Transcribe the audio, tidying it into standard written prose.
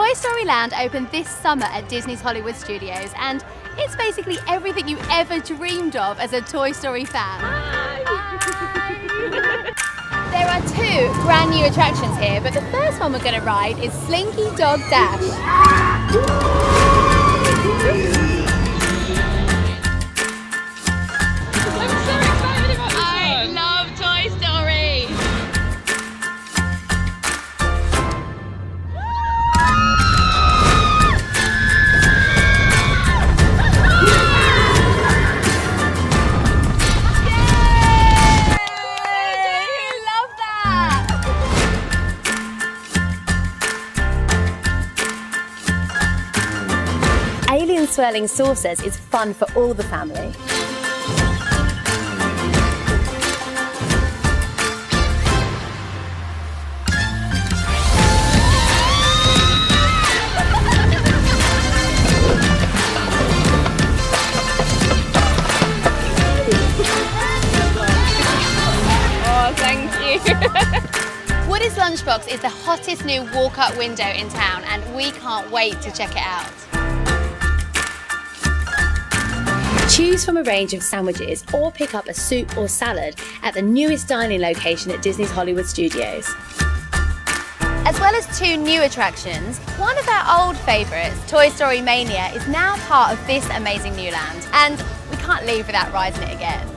Toy Story Land opened this summer at Disney's Hollywood Studios, and it's basically everything you ever dreamed of as a Toy Story fan. There are two brand new attractions here, but the first one we're going to ride is Slinky Dog Dash. Swirling Saucers is fun for all the family. Oh, thank you. Woody's Lunchbox is the hottest new walk-up window in town, and we can't wait to check it out. Choose from a range of sandwiches or pick up a soup or salad at the newest dining location at Disney's Hollywood Studios. As well as two new attractions, one of our old favourites, Toy Story Mania, is now part of this amazing new land, and we can't leave without riding it again.